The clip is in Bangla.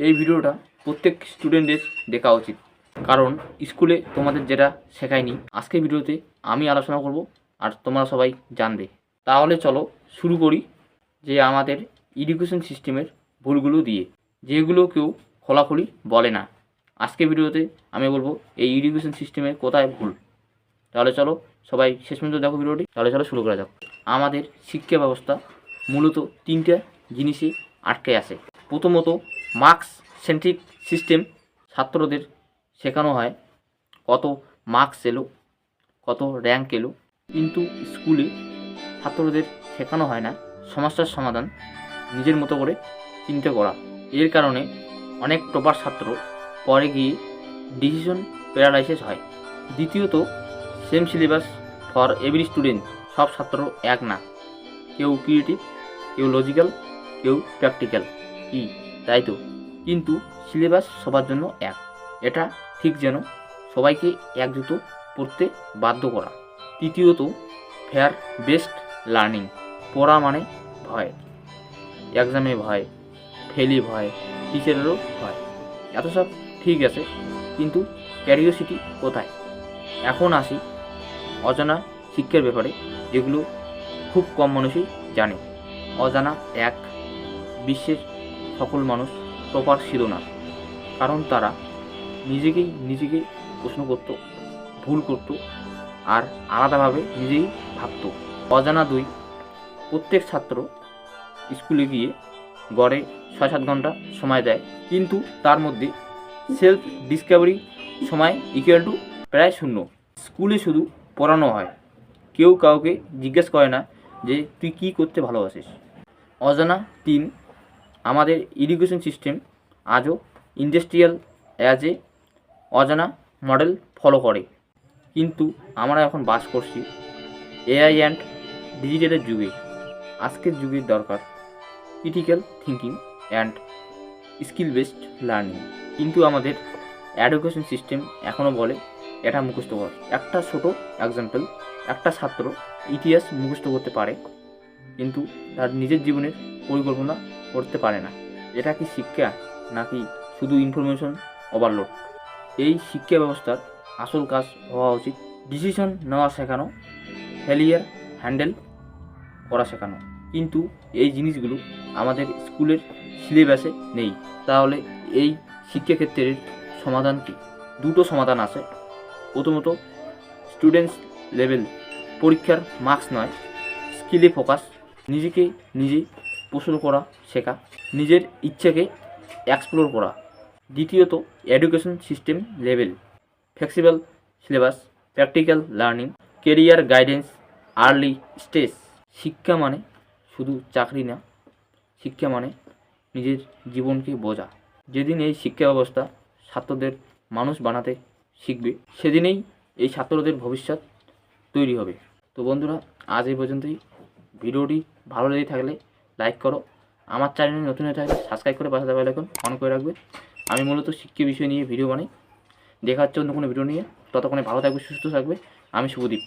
এই ভিডিওটা প্রত্যেক স্টুডেন্টের দেখা উচিত, কারণ স্কুলে তোমাদের যেটা শেখায়নি আজকের ভিডিওতে আমি আলোচনা করব আর তোমরা সবাই জানবে। তাহলে চলো শুরু করি যে আমাদের এডুকেশন সিস্টেমের ভুলগুলো দিয়ে, যেগুলো কেউ খোলাখুলি বলে না। আজকের ভিডিওতে আমি বলবো এই এডুকেশন সিস্টেমের কোথায় ভুল। তাহলে চলো সবাই শেষ পর্যন্ত দেখো ভিডিওটি। তাহলে চলো শুরু করা যাক। আমাদের শিক্ষা ব্যবস্থা মূলত তিনটা জিনিসে আটকে আছে। প্রথমত মার্কস সেন্ট্রিক সিস্টেম। ছাত্রদের শেখানো হয় কত মার্কস এলো, কত র্যাঙ্ক এলো, কিন্তু স্কুলে ছাত্রদের শেখানো হয় না সমস্যার সমাধান নিজের মতো করে চিন্তা করা। এর কারণে অনেক টপার ছাত্র পরে গিয়ে ডিসিশন প্যারালাইসিস হয়। দ্বিতীয়ত same syllabus for every student. সব ছাত্র এক না, কেউ ক্রিয়েটিভ, কেউ লজিক্যাল, কেউ প্র্যাকটিক্যাল। তাই তো, কিন্তু সিলেবাস সবার জন্য এক। এটা ঠিক যেন সবাইকে এক জুতো পড়তে বাধ্য করা। তৃতীয়ত ফেয়ার বেস্ট লার্নিং। পড়া মানে ভয়, এক্সামে ভয়, ফেলি ভয়, টিচারেরও ভয়। এত সব ঠিক আছে, কিন্তু ক্যারিওসিটি কোথায়? এখন আসি অজানা শিক্ষার ব্যাপারে, যেগুলো খুব কম মানুষই জানে। অজানা এক, বিশ্বের সকল মানুষ প্রপার ছিল না, কারণ তারা নিজেকে প্রশ্ন করত, ভুল করত, আর আলাদাভাবে নিজেই ভাবত। অজানা দুই, প্রত্যেক ছাত্র স্কুলে গিয়ে গড়ে 6-7 ঘন্টা সময় দেয়, কিন্তু তার মধ্যে সেলফ ডিসকাভারি সময় ইকুয়াল টু প্রায় শূন্য। স্কুলে শুধু পড়ানো হয়, কেউ কাউকে জিজ্ঞেস করে না যে তুই কী করতে ভালোবাসিস। অজানা তিন, আমাদের এডুকেশন সিস্টেম আজও ইন্ডাস্ট্রিয়াল অ্যাজ এ অজানা মডেল ফলো করে, কিন্তু আমরা এখন বাস করছি এআই অ্যান্ড ডিজিটালের যুগে। আজকের যুগের দরকার critical thinking and skill based learning, কিন্তু আমাদের এডুকেশন সিস্টেম এখনও বলে এটা মুখস্থ কর। একটা ছোট এক্সাম্পল, একটা ছাত্র ইতিহাস মুখস্থ করতে পারে, কিন্তু তার নিজের জীবনের পরিকল্পনা করতে পারে না। এটা কি শিক্ষা, নাকি শুধু ইনফরমেশন ওভারলোড? এই শিক্ষা ব্যবস্থার আসল কাজ হওয়া উচিত ডিসিশন নেওয়া শেখানো, ফেলিয়ার হ্যান্ডেল করা শেখানো। কিন্তু এই জিনিসগুলো আমাদের স্কুলের সিলেবাসে নেই। তাহলে এই শিক্ষাক্ষেত্রের সমাধান কি? দুটো সমাধান আছে। প্রথমত স্টুডেন্টস লেভেল, পরীক্ষার মার্কস নয়, স্কিলে ফোকাস, নিজেকে নিজে প্রশ্ন করা শেখা, নিজের ইচ্ছাকে এক্সপ্লোর করা। দ্বিতীয়ত education system level, flexible syllabus, practical learning, career guidance, early stage. শিক্ষা মানে শুধু চাকরি না, শিক্ষা মানে নিজের জীবনকে বোঝা। যেদিন এই শিক্ষা ব্যবস্থা ছাত্রদের মানুষ বানাতে শিখবে, সেদিনেই এই ছাত্রদের ভবিষ্যৎ তৈরি হবে। তো বন্ধুরা, আজ এই পর্যন্তই। ভিডিওটি ভালো লেগে থাকলে লাইক করো, আমার চ্যানেলে নতুন হয়ে থাকলে সাবস্ক্রাইব করে পাশে বেল আইকন অন করে রাখবে। আমি মূলত শিক্ষা বিষয় নিয়ে ভিডিও বানাই। দেখা হচ্ছে অন্য কোনো ভিডিও নিয়ে। ততক্ষণে ভালো থাকবে, সুস্থ থাকবে। আমি শুভদীপ।